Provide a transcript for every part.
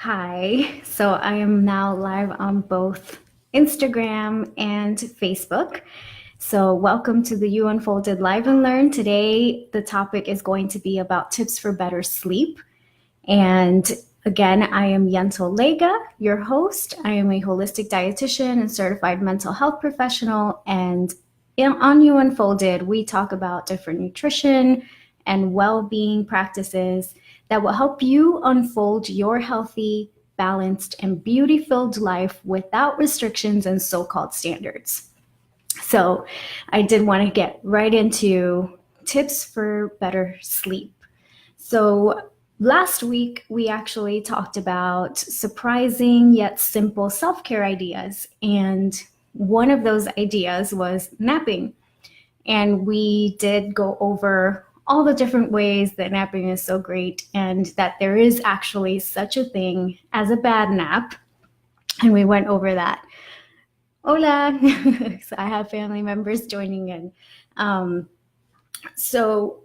Hi, so I am now live on both Instagram and Facebook. So, welcome to the You Unfolded Live and Learn. Today, the topic is going to be about tips for better sleep. And again, I am Yentel Lega, your host. I am a holistic dietitian and certified mental health professional. And on You Unfolded, we talk about different nutrition and well being practices that will help you unfold your healthy, balanced, and beauty filled life without restrictions and so called standards. So, I did want to get right into tips for better sleep. So, last week we actually talked about surprising yet simple self care ideas. And one of those ideas was napping. And we did go over all the different ways that napping is so great and that there is actually such a thing as a bad nap. And we went over that. Hola! So I have family members joining in. So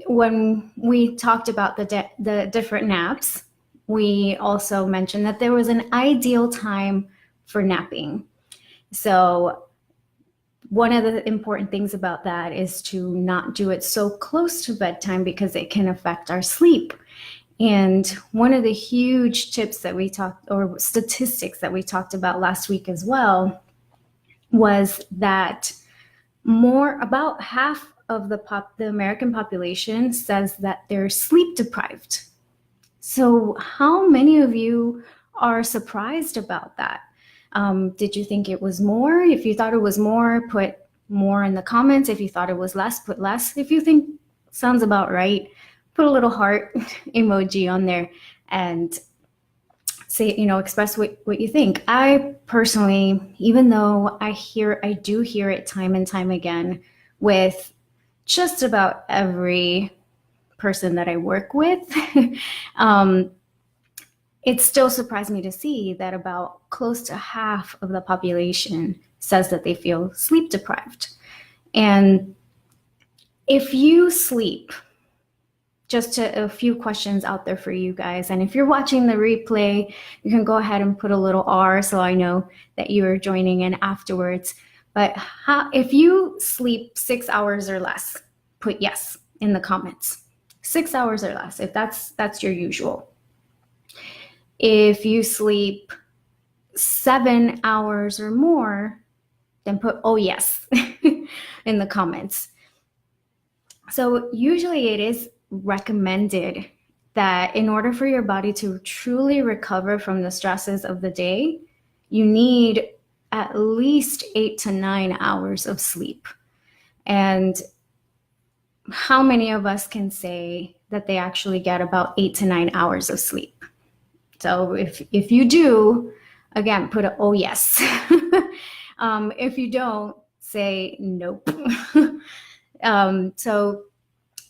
when we talked about the different naps, we also mentioned that there was an ideal time for napping. So one of the important things about that is to not do it so close to bedtime because it can affect our sleep. And one of the huge tips that we talked, or statistics that we talked about last week as well, was that about half of the American population says that they're sleep deprived. So how many of you are surprised about that? Did you think it was more? If you thought it was more, put more in the comments. If you thought it was less, put less. If you think sounds about right, put a little heart emoji on there and say, express what you think. I personally, even though I do hear it time and time again with just about every person that I work with, it still surprised me to see that about close to half of the population says that they feel sleep deprived. And if you sleep, just a few questions out there for you guys. And if you're watching the replay, you can go ahead and put a little R so I know that you're joining in afterwards. But if you sleep 6 hours or less, put yes in the comments. 6 hours or less, if that's your usual. If you sleep 7 hours or more, then put oh yes in the comments. So usually it is recommended that in order for your body to truly recover from the stresses of the day, you need at least 8 to 9 hours of sleep. And how many of us can say that they actually get about 8 to 9 hours of sleep? So if you do, again, put a oh yes. If you don't, say nope. So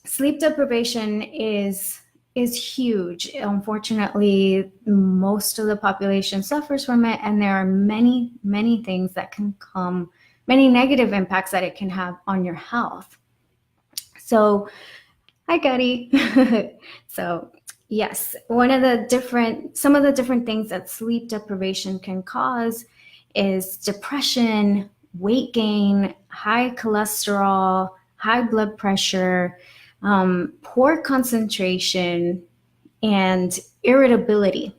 sleep deprivation is huge. Unfortunately, most of the population suffers from it, and there are many, many things that can come, many negative impacts that it can have on your health. So, hi, Gutty. So, yes, some of the different things that sleep deprivation can cause is depression, weight gain, high cholesterol, high blood pressure, poor concentration, and irritability.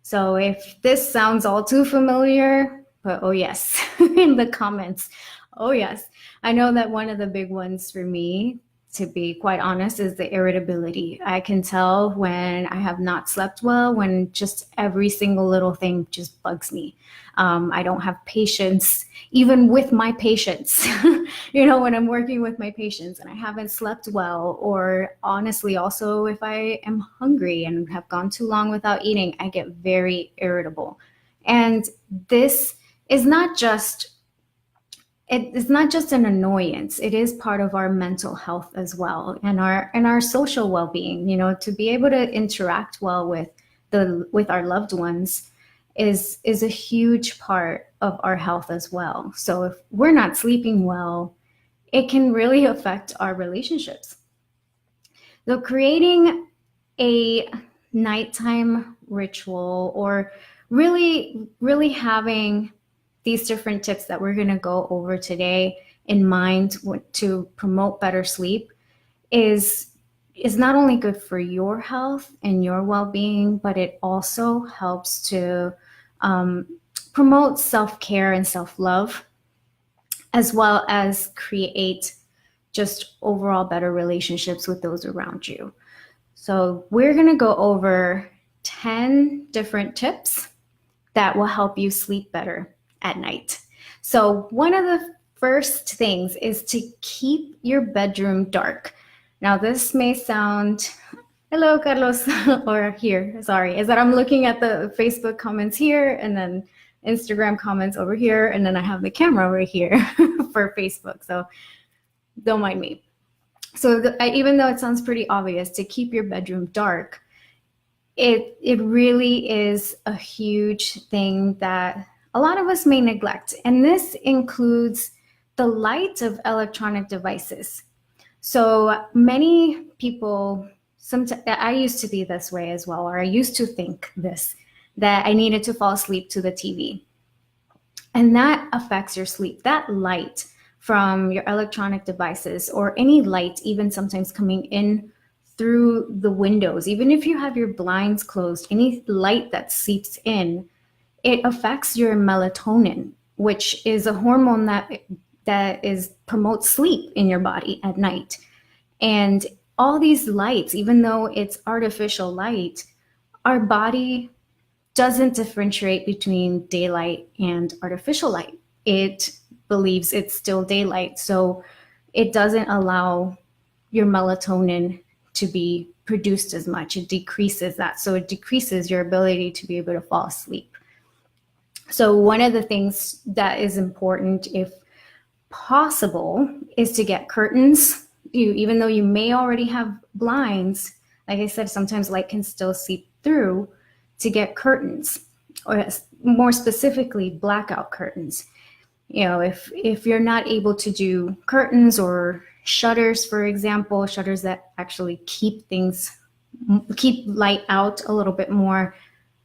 So if this sounds all too familiar, put oh yes in the comments. Oh yes. I know that one of the big ones for me, to be quite honest, is the irritability. I can tell when I have not slept well, when just every single little thing just bugs me. I don't have patience, even with my patients. When I'm working with my patients and I haven't slept well, or honestly, also if I am hungry and have gone too long without eating, I get very irritable. And this is not just it's not just an annoyance. It is part of our mental health as well, and our social well-being. To be able to interact well with our loved ones is a huge part of our health as well. So if we're not sleeping well, it can really affect our relationships. So creating a nighttime ritual, or really having these different tips that we're going to go over today in mind to promote better sleep is not only good for your health and your well-being, but it also helps to promote self-care and self-love, as well as create just overall better relationships with those around you. So we're going to go over 10 different tips that will help you sleep better at night. So one of the first things is to keep your bedroom dark. Now this may sound, hello Carlos, or here, sorry, is that I'm looking at the Facebook comments here and then Instagram comments over here, and then I have the camera over here for Facebook, so don't mind me. So even though it sounds pretty obvious to keep your bedroom dark, it really is a huge thing that a lot of us may neglect. And this includes the light of electronic devices. So many people, I used to be this way as well, or I used to think this, that I needed to fall asleep to the TV. And that affects your sleep. That light from your electronic devices, or any light, even sometimes coming in through the windows, even if you have your blinds closed, any light that seeps in, it affects your melatonin, which is a hormone that promotes sleep in your body at night. And all these lights, even though it's artificial light, our body doesn't differentiate between daylight and artificial light. It believes it's still daylight, so it doesn't allow your melatonin to be produced as much. It decreases that, so it decreases your ability to be able to fall asleep. So one of the things that is important, if possible, is to get curtains. Even though you may already have blinds, like I said, sometimes light can still seep through, to get curtains, or more specifically, blackout curtains. You know, if you're not able to do curtains or shutters, for example, shutters that actually keep light out a little bit more,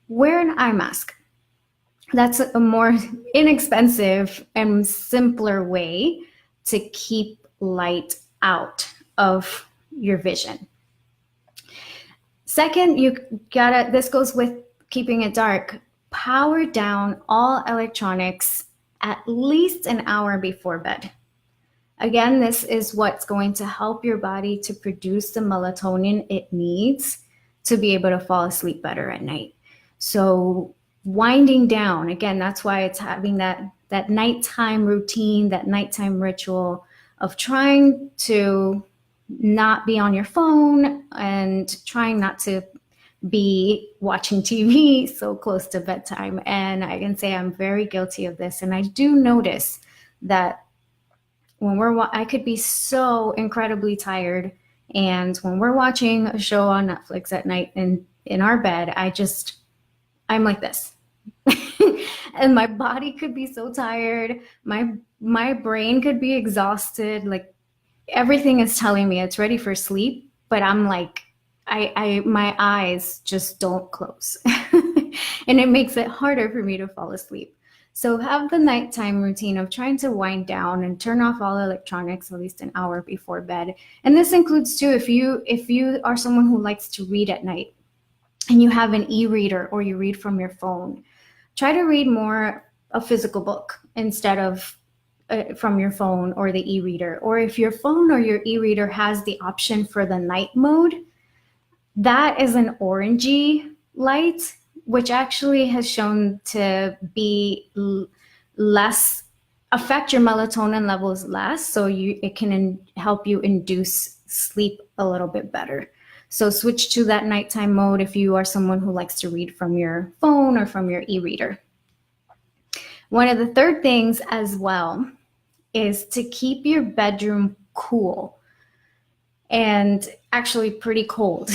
wear an eye mask. That's a more inexpensive and simpler way to keep light out of your vision. Second, this goes with keeping it dark, power down all electronics at least an hour before bed. Again, this is what's going to help your body to produce the melatonin it needs to be able to fall asleep better at night. So winding down, again, that's why it's having that nighttime routine, that nighttime ritual of trying to not be on your phone and trying not to be watching TV so close to bedtime. And I can say I'm very guilty of this. And I do notice that when I could be so incredibly tired, and when we're watching a show on Netflix at night and in our bed, I'm like this. And my body could be so tired. My brain could be exhausted. Like, everything is telling me it's ready for sleep, but I'm like, my eyes just don't close. And it makes it harder for me to fall asleep. So have the nighttime routine of trying to wind down and turn off all electronics at least an hour before bed. And this includes too, if you are someone who likes to read at night and you have an e-reader or you read from your phone, try to read more a physical book instead of from your phone or the e-reader. Or if your phone or your e-reader has the option for the night mode, that is an orangey light, which actually has shown to be affect your melatonin levels less, so it can help you induce sleep a little bit better. So switch to that nighttime mode if you are someone who likes to read from your phone or from your e-reader. One of the third things as well is to keep your bedroom cool and actually pretty cold.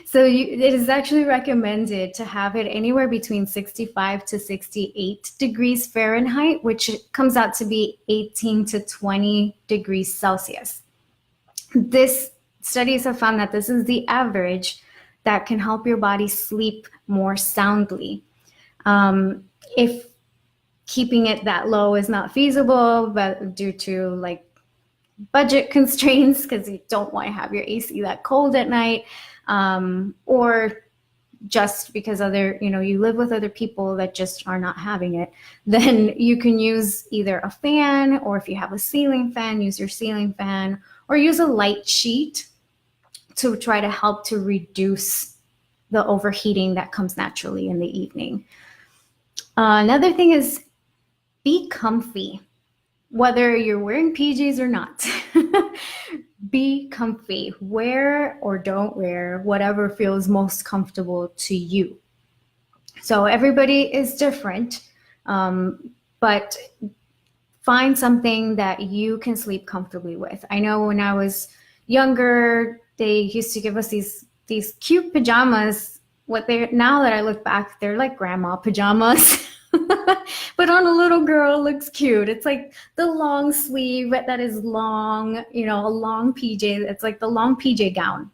So it is actually recommended to have it anywhere between 65 to 68 degrees Fahrenheit, which comes out to be 18 to 20 degrees Celsius. Studies have found that this is the average that can help your body sleep more soundly. If keeping it that low is not feasible, but due to like budget constraints, because you don't want to have your AC that cold at night, or just because you live with other people that just are not having it, then you can use either a fan, or if you have a ceiling fan, use your ceiling fan, or use a light sheet to try to help to reduce the overheating that comes naturally in the evening. Another thing is be comfy, whether you're wearing PJs or not. Be comfy. Wear or don't wear whatever feels most comfortable to you. So everybody is different, but find something that you can sleep comfortably with. I know when I was younger, they used to give us these cute pajamas. Now that I look back, they're like grandma pajamas. But on a little girl, it looks cute. It's like the long sleeve that is long, a long PJ. It's like the long PJ gown.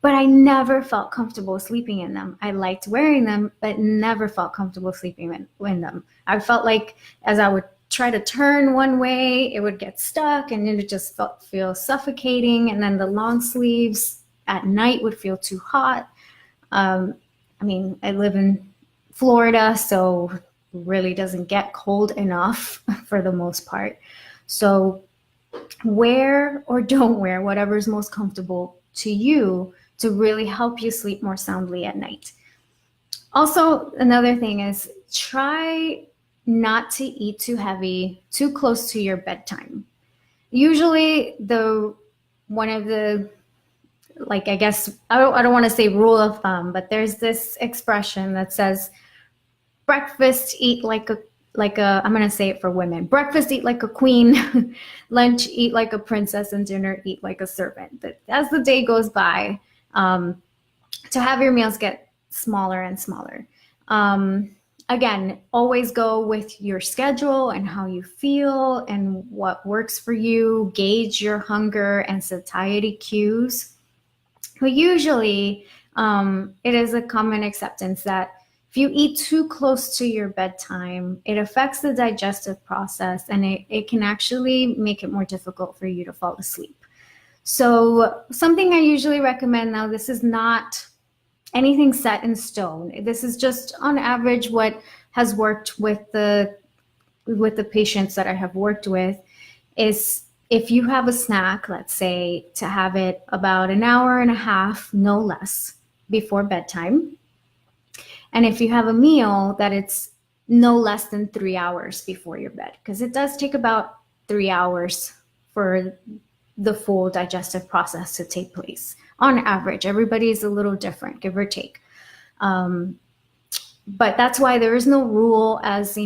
But I never felt comfortable sleeping in them. I liked wearing them, but never felt comfortable sleeping in them. I felt like as I would try to turn one way, it would get stuck and it just feel suffocating. And then the long sleeves at night would feel too hot. I live in Florida, so it really doesn't get cold enough for the most part. So wear or don't wear whatever's most comfortable to you to really help you sleep more soundly at night. Also, another thing is try not to eat too heavy, too close to your bedtime. Usually one of the, like, I guess, I don't want to say rule of thumb, but there's this expression that says, breakfast, eat like a, I'm going to say it for women. Breakfast, eat like a queen. Lunch, eat like a princess. And dinner, eat like a servant. But as the day goes by, to have your meals get smaller and smaller. Again, always go with your schedule and how you feel and what works for you. Gauge your hunger and satiety cues. But usually, it is a common acceptance that if you eat too close to your bedtime, it affects the digestive process and it can actually make it more difficult for you to fall asleep. So something I usually recommend, now this is not anything set in stone. This is just on average what has worked with the patients that I have worked with, is if you have a snack, let's say, to have it about an hour and a half, no less, before bedtime. And if you have a meal, that it's no less than 3 hours before your bed, because it does take about 3 hours for the full digestive process to take place. On average, everybody is a little different, give or take. But that's why there is no rule as,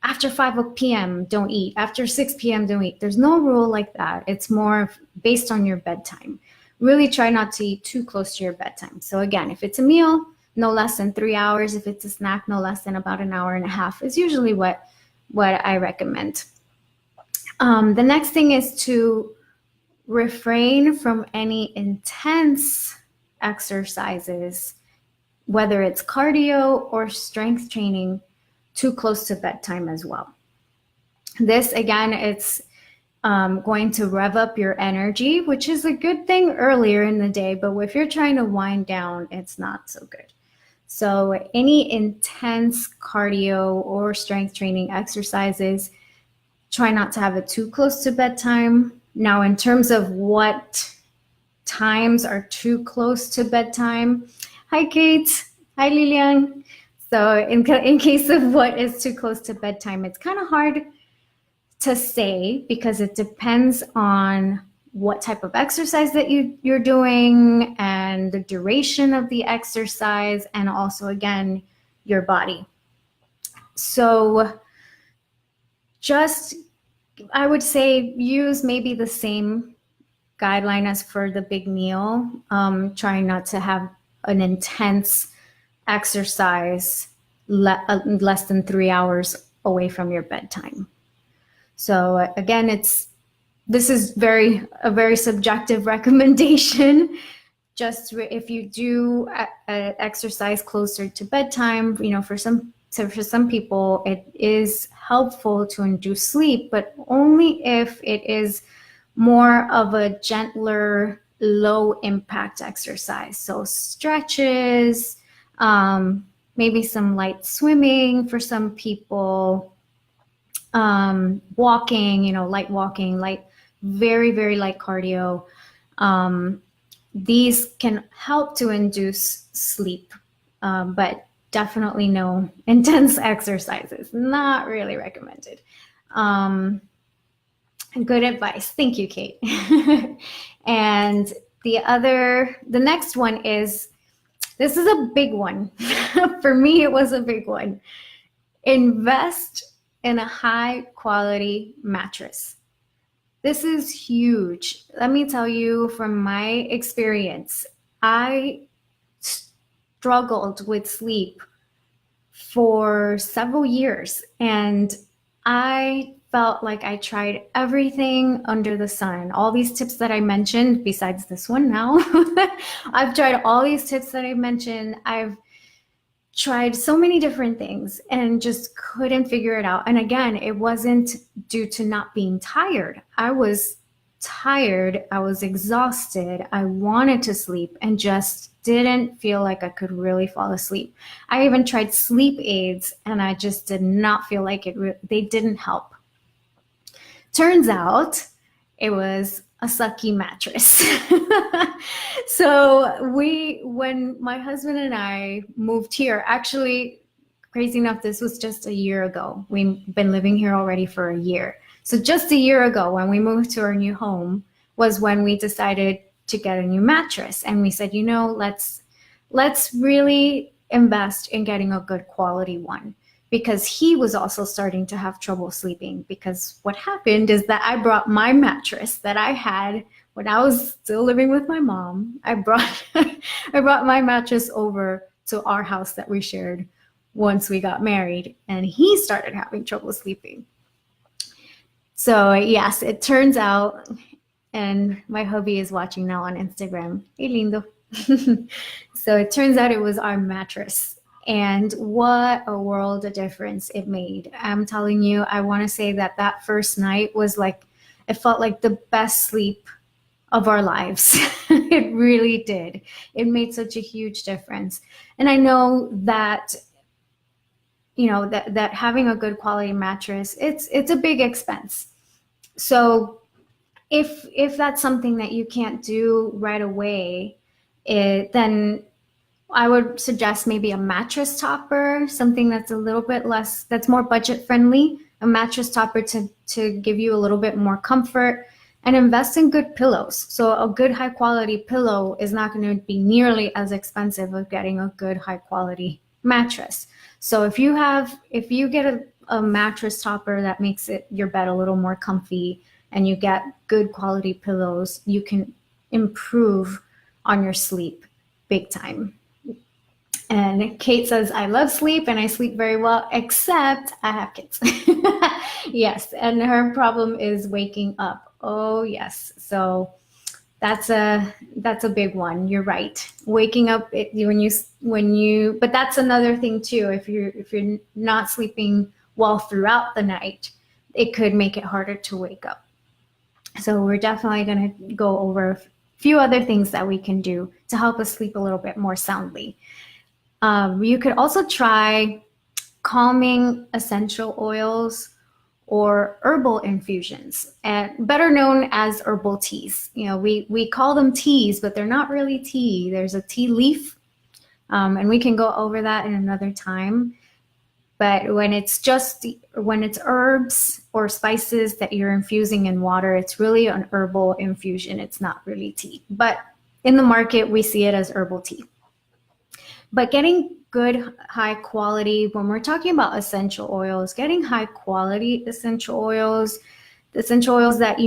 after 5 p.m. don't eat, after 6 p.m. don't eat. There's no rule like that. It's more based on your bedtime. Really try not to eat too close to your bedtime. So again, if it's a meal, no less than 3 hours. If it's a snack, no less than about an hour and a half is usually what I recommend. The next thing is to refrain from any intense exercises, whether it's cardio or strength training, too close to bedtime as well. This, again, it's going to rev up your energy, which is a good thing earlier in the day, but if you're trying to wind down, it's not so good. So any intense cardio or strength training exercises, try not to have it too close to bedtime. Now, in terms of what times are too close to bedtime, hi, Kate. Hi, Lilian. So in case of what is too close to bedtime, it's kind of hard to say because it depends on what type of exercise that you're doing and the duration of the exercise, and also, again, your body. So I would say use maybe the same guideline as for the big meal, trying not to have an intense exercise less than 3 hours away from your bedtime. So again, this is a very subjective recommendation. just if you do exercise closer to bedtime, for some people it is helpful to induce sleep, but only if it is more of a gentler, low impact exercise. So stretches, maybe some light swimming for some people, walking, light walking, very, very light cardio. These can help to induce sleep, but definitely no intense exercises. Not really recommended. Good advice. Thank you, Kate. And the next one is, this is a big one. For me, it was a big one. Invest in a high quality mattress. This is huge. Let me tell you from my experience, I struggled with sleep for several years, and I felt like I tried everything under the sun. All these tips that I mentioned, besides this one now, I've tried all these tips that I mentioned. I've tried so many different things and just couldn't figure it out. And again, it wasn't due to not being tired. I was tired. I was exhausted. I wanted to sleep and just didn't feel like I could really fall asleep. I even tried sleep aids and I just did not feel like they didn't help. Turns out it was a sucky mattress. So when my husband and I moved here, actually, crazy enough, this was just a year ago. We've been living here already for a year. So just a year ago, when we moved to our new home, was when we decided to get a new mattress. And we said, let's really invest in getting a good quality one, because he was also starting to have trouble sleeping. Because what happened is that I brought my mattress that I had when I was still living with my mom. I brought my mattress over to our house that we shared once we got married, and he started having trouble sleeping. So yes, it turns out, and my hubby is watching now on Instagram. Hey, lindo. So it turns out it was our mattress. And what a world of difference it made. I'm telling you, I want to say that first night was it felt like the best sleep of our lives. It really did. It made such a huge difference. And I know that, that having a good quality mattress, it's a big expense. So if that's something that you can't do right away, then I would suggest maybe a mattress topper, something that's a little bit less, that's more budget friendly, a mattress topper to give you a little bit more comfort, and invest in good pillows. So a good high quality pillow is not going to be nearly as expensive as getting a good high quality mattress. So if you get a mattress topper that makes your bed a little more comfy, and you get good quality pillows, you can improve on your sleep big time. And Kate says, I love sleep and I sleep very well, except I have kids. Yes, and her problem is waking up. Oh yes, so that's a big one. You're right. Waking up but that's another thing too. If you're not sleeping well throughout the night, it could make it harder to wake up. So we're definitely going to go over a few other things that we can do to help us sleep a little bit more soundly. You could also try calming essential oils or herbal infusions, and better known as herbal teas. We call them teas, but they're not really tea. There's a tea leaf, and we can go over that in another time. But when it's herbs or spices that you're infusing in water, it's really an herbal infusion. It's not really tea. But in the market, we see it as herbal tea. But getting good, high quality, when we're talking about essential oils, getting high quality essential oils, the essential oils that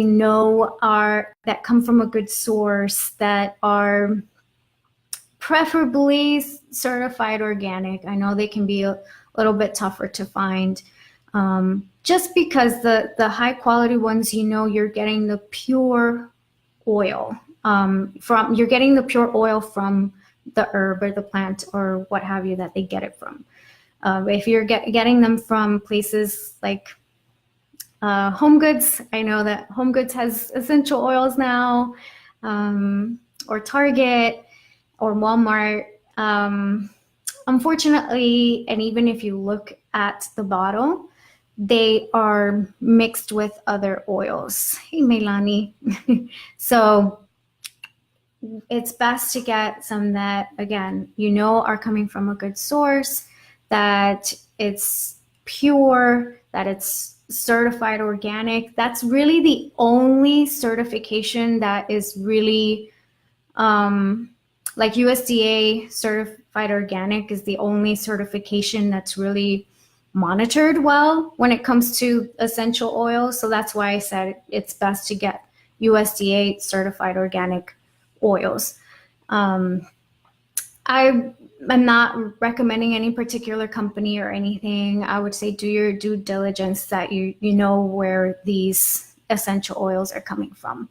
that come from a good source, that are preferably certified organic. I know they can be a little bit tougher to find, just because the high quality ones, you're getting the pure oil. you're getting the pure oil from the herb or the plant or what have you that they get it from. If you're getting them from places like Home Goods, I know that Home Goods has essential oils now, or Target or Walmart. Unfortunately, and even if you look at the bottle, they are mixed with other oils. Hey, Melanie. So it's best to get some that, again, are coming from a good source, that it's pure, that it's certified organic. That's really the only certification that is really like USDA certified organic is the only certification that's really monitored well when it comes to essential oils. So that's why I said it's best to get USDA certified organic oils. I'm not recommending any particular company or anything. I would say do your due diligence that you know where these essential oils are coming from.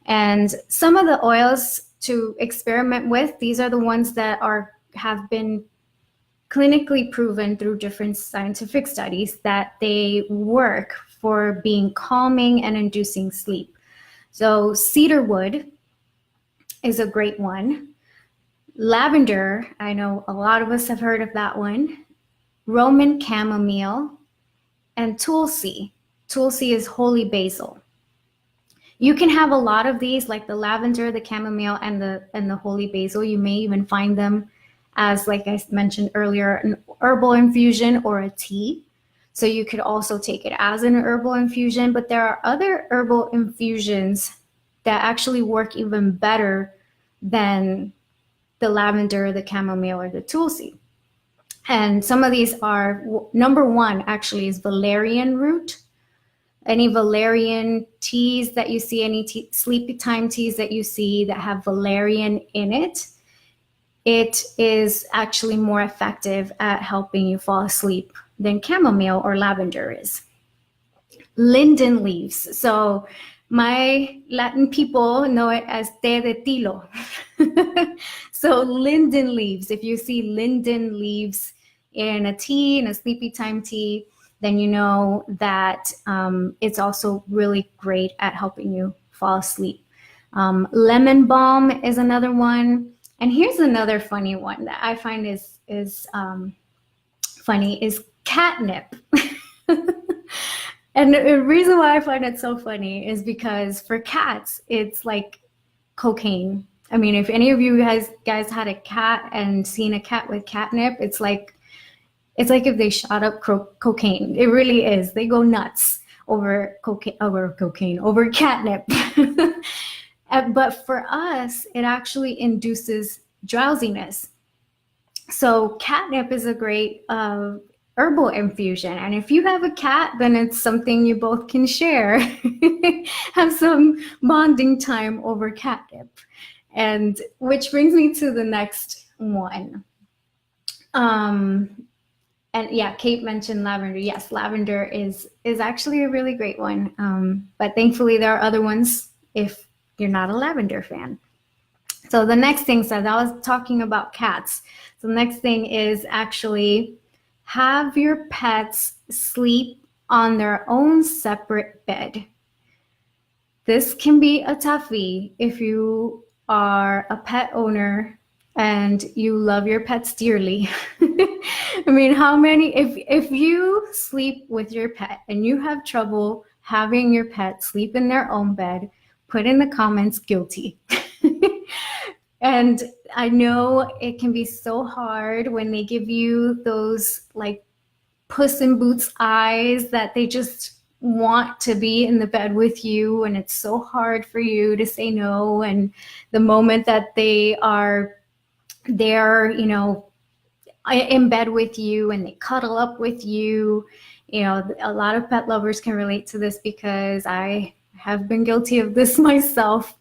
And some of the oils to experiment with, these are the ones that have been clinically proven through different scientific studies that they work for being calming and inducing sleep. So cedarwood is a great one. Lavender, I know a lot of us have heard of that one. Roman chamomile and Tulsi. Tulsi is holy basil. You can have a lot of these, like the lavender, the chamomile, and the holy basil. You may even find them as, like I mentioned earlier, an herbal infusion or a tea. So you could also take it as an herbal infusion, but there are other herbal infusions that actually work even better than the lavender, the chamomile, or the Tulsi. And some of these are, number one actually is valerian root. Any valerian teas that you see, any sleepy time teas that you see that have valerian in it, it is actually more effective at helping you fall asleep than chamomile or lavender is. Linden leaves. So my Latin people know it as té de tilo. So linden leaves, if you see linden leaves in a tea, in a sleepy time tea, then you know that it's also really great at helping you fall asleep. Lemon balm is another one. And here's another funny one that I find is funny is catnip. And the reason why I find it so funny is because for cats, it's like cocaine. I mean, if any of you guys had a cat and seen a cat with catnip, it's like if they shot up cocaine. It really is. They go nuts over catnip. But for us, it actually induces drowsiness. So catnip is a great herbal infusion. And if you have a cat, then it's something you both can share. Have some bonding time over catnip. And which brings me to the next one. And yeah, Kate mentioned lavender. Yes, lavender is actually a really great one. But thankfully there are other ones if you're not a lavender fan. So the next thing, so I was talking about cats. So the next thing is actually have your pets sleep on their own separate bed. This can be a toughie if you are a pet owner and you love your pets dearly. I mean, how many, if you sleep with your pet and you have trouble having your pet sleep in their own bed, put in the comments guilty. And I know it can be so hard when they give you those like Puss in Boots eyes that they just want to be in the bed with you, and it's so hard for you to say no. And the moment that they are there, you know, in bed with you and they cuddle up with you, you know, a lot of pet lovers can relate to this because I have been guilty of this myself.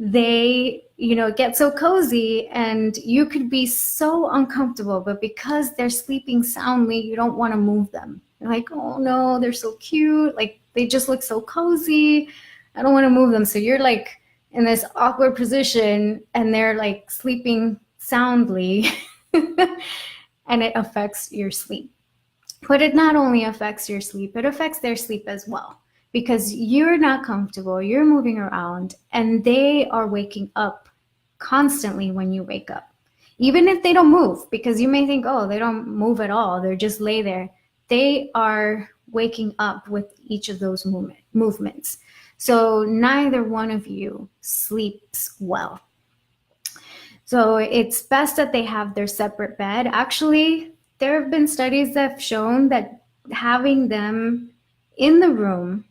They, you know, get so cozy and you could be so uncomfortable, but because they're sleeping soundly, you don't want to move them. You're like, oh no, they're so cute. Like they just look so cozy. I don't want to move them. So you're like in this awkward position and they're like sleeping soundly and it affects your sleep. But it not only affects your sleep, it affects their sleep as well, because you're not comfortable, you're moving around, and they are waking up constantly when you wake up. Even if they don't move, because you may think, oh, they don't move at all, they're just lay there. They are waking up with each of those movements. So neither one of you sleeps well. So it's best that they have their separate bed. Actually, there have been studies that have shown that having them in the room,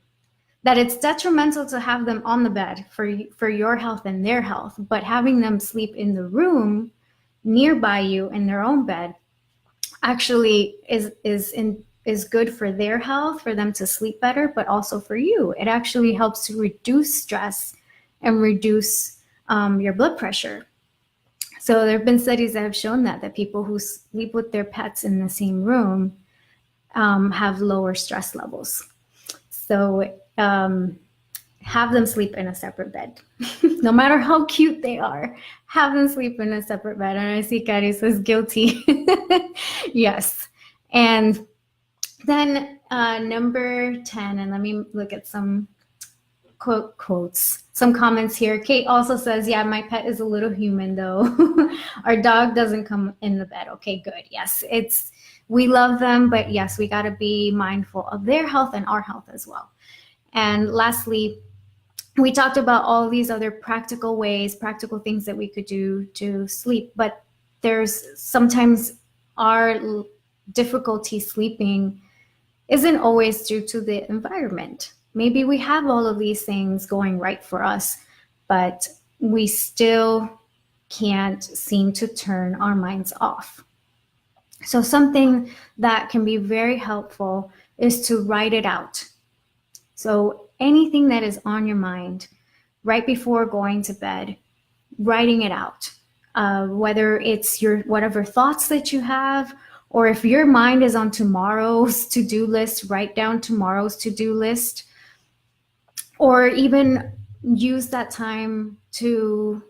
that it's detrimental to have them on the bed for your health and their health, but having them sleep in the room nearby you in their own bed actually is good for their health, for them to sleep better, but also for you. It actually helps to reduce stress and reduce your blood pressure. So there have been studies that have shown that people who sleep with their pets in the same room have lower stress levels. So have them sleep in a separate bed. No matter how cute they are, have them sleep in a separate bed. And I see Kari says guilty. Yes. And then number 10, and let me look at some quotes, some comments here. Kate also says, yeah, my pet is a little human though. Our dog doesn't come in the bed. Okay, good. Yes, we love them, but yes, we got to be mindful of their health and our health as well. And lastly, we talked about all these other practical ways, practical things that we could do to sleep, but there's sometimes our difficulty sleeping isn't always due to the environment. Maybe we have all of these things going right for us, but we still can't seem to turn our minds off. So something that can be very helpful is to write it out. So anything that is on your mind right before going to bed, writing it out, whether it's your whatever thoughts that you have, or if your mind is on tomorrow's to-do list, write down tomorrow's to-do list, or even use that time to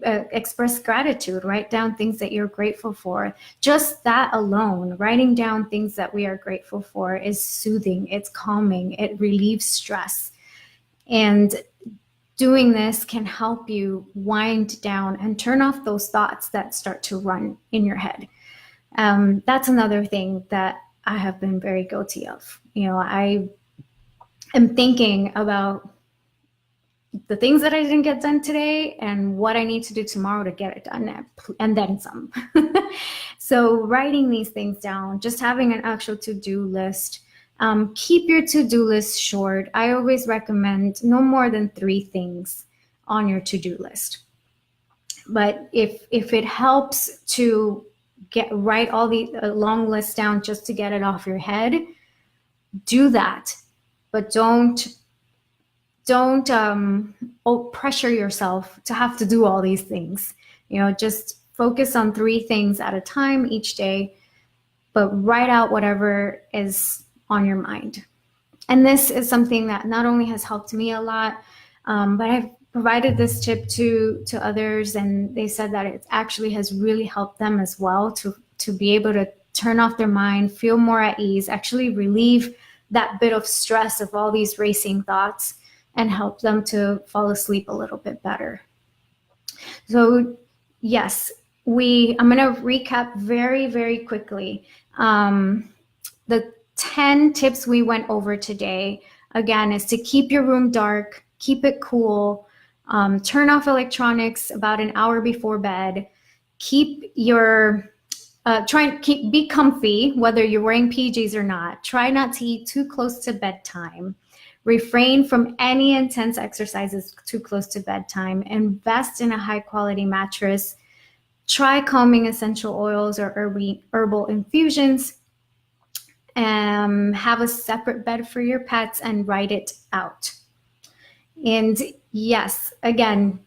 express gratitude, write down things that you're grateful for. Just that alone, writing down things that we are grateful for, is soothing, it's calming, it relieves stress. And doing this can help you wind down and turn off those thoughts that start to run in your head. That's another thing that I have been very guilty of. I am thinking about the things that I didn't get done today and what I need to do tomorrow to get it done, and then some. So writing these things down, just having an actual to-do list. Keep your to-do list short. I always recommend no more than 3 things on your to-do list. But if it helps to write all the long list down just to get it off your head, do that. But don't pressure yourself to have to do all these things. Just focus on 3 things at a time each day, but write out whatever is on your mind. And this is something that not only has helped me a lot, but I've provided this tip to others, and they said that it actually has really helped them as well to be able to turn off their mind, feel more at ease, actually relieve that bit of stress of all these racing thoughts, and help them to fall asleep a little bit better. So yes, I'm going to recap very, very quickly. The 10 tips we went over today, again, is to keep your room dark, keep it cool, turn off electronics about an hour before bed, be comfy, whether you're wearing PJs or not. Try not to eat too close to bedtime. Refrain from any intense exercises too close to bedtime. Invest in a high quality mattress. Try calming essential oils or herbal infusions. Have a separate bed for your pets and write it out. And yes, again,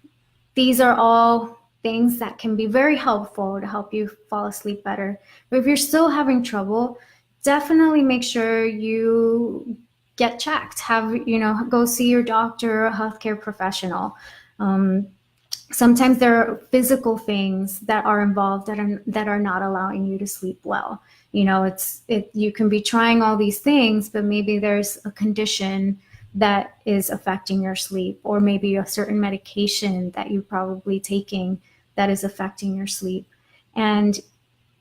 these are all things that can be very helpful to help you fall asleep better. But if you're still having trouble, definitely make sure you get checked. Go see your doctor or a healthcare professional. Sometimes there are physical things that are involved that are not allowing you to sleep well. You can be trying all these things, but maybe there's a condition that is affecting your sleep, or maybe a certain medication that you're probably taking that is affecting your sleep. And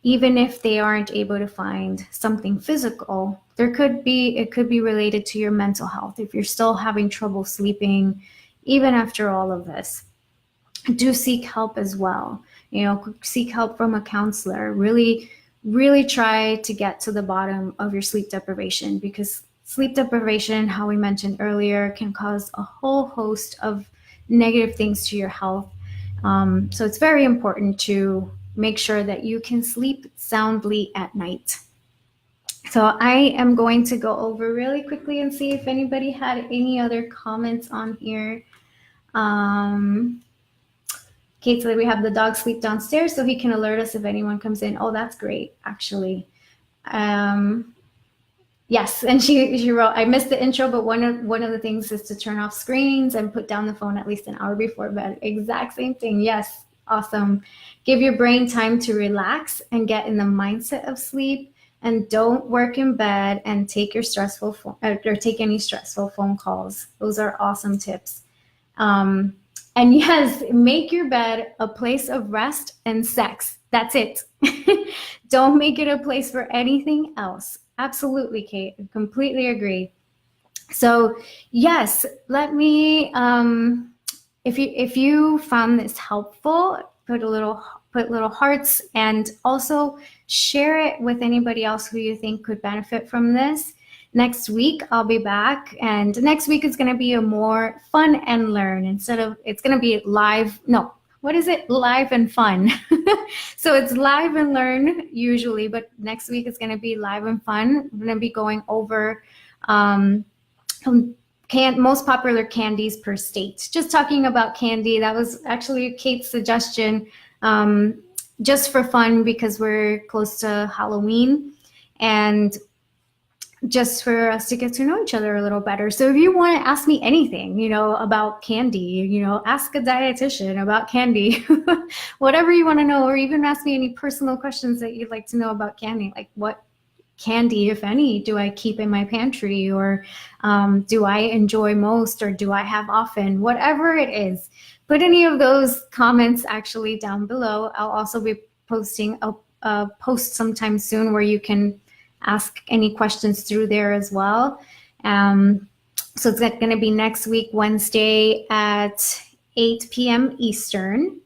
even if they aren't able to find something physical, it could be related to your mental health. If you're still having trouble sleeping, even after all of this, do seek help as well. Seek help from a counselor. Really try to get to the bottom of your sleep deprivation, because sleep deprivation, how we mentioned earlier, can cause a whole host of negative things to your health. So it's very important to make sure that you can sleep soundly at night. So I am going to go over really quickly and see if anybody had any other comments on here. Kate said we have the dog sleep downstairs so he can alert us if anyone comes in. Oh, that's great, actually. Yes, and she wrote, I missed the intro, but one of the things is to turn off screens and put down the phone at least an hour before bed. Exact same thing. Yes, awesome. Give your brain time to relax and get in the mindset of sleep. And don't work in bed and take your stressful or take any stressful phone calls. Those are awesome tips. And yes, make your bed a place of rest and sex. That's it. Don't make it a place for anything else. Absolutely, Kate. I completely agree. So yes, let me, if you found this helpful, put little hearts, and also share it with anybody else who you think could benefit from this. Next week, I'll be back, and next week is going to be a more fun and learn it's going to be live. No, what is it? Live and fun. So it's live and learn usually, but next week is going to be live and fun. We're going to be going over most popular candies per state. Just talking about candy. That was actually Kate's suggestion, just for fun, because we're close to Halloween, and just for us to get to know each other a little better. So if you want to ask me anything, about candy, ask a dietitian about candy, whatever you want to know, or even ask me any personal questions that you'd like to know about candy, like what candy, if any, do I keep in my pantry, or do I enjoy most, or do I have often, whatever it is. Put any of those comments actually down below. I'll also be posting a post sometime soon where you can ask any questions through there as well. So it's going to be next week, Wednesday at 8 p.m. Eastern.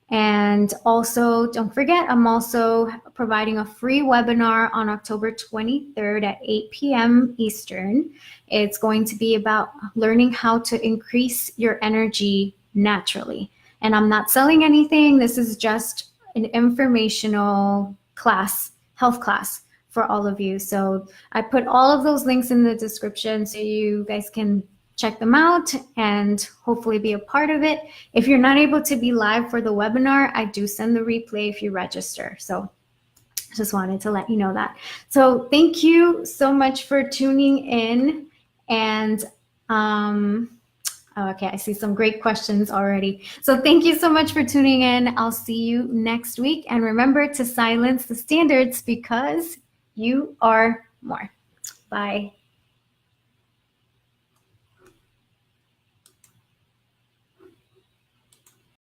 And also, don't forget, I'm also providing a free webinar on October 23rd at 8 p.m. Eastern. It's going to be about learning how to increase your energy naturally. And I'm not selling anything. This is just an informational class, health class for all of you. So I put all of those links in the description so you guys can check them out and hopefully be a part of it. If you're not able to be live for the webinar, I do send the replay if you register. So just wanted to let you know that. So thank you so much for tuning in. And okay, I see some great questions already. So thank you so much for tuning in. I'll see you next week. And remember to silence the standards, because you are more. Bye.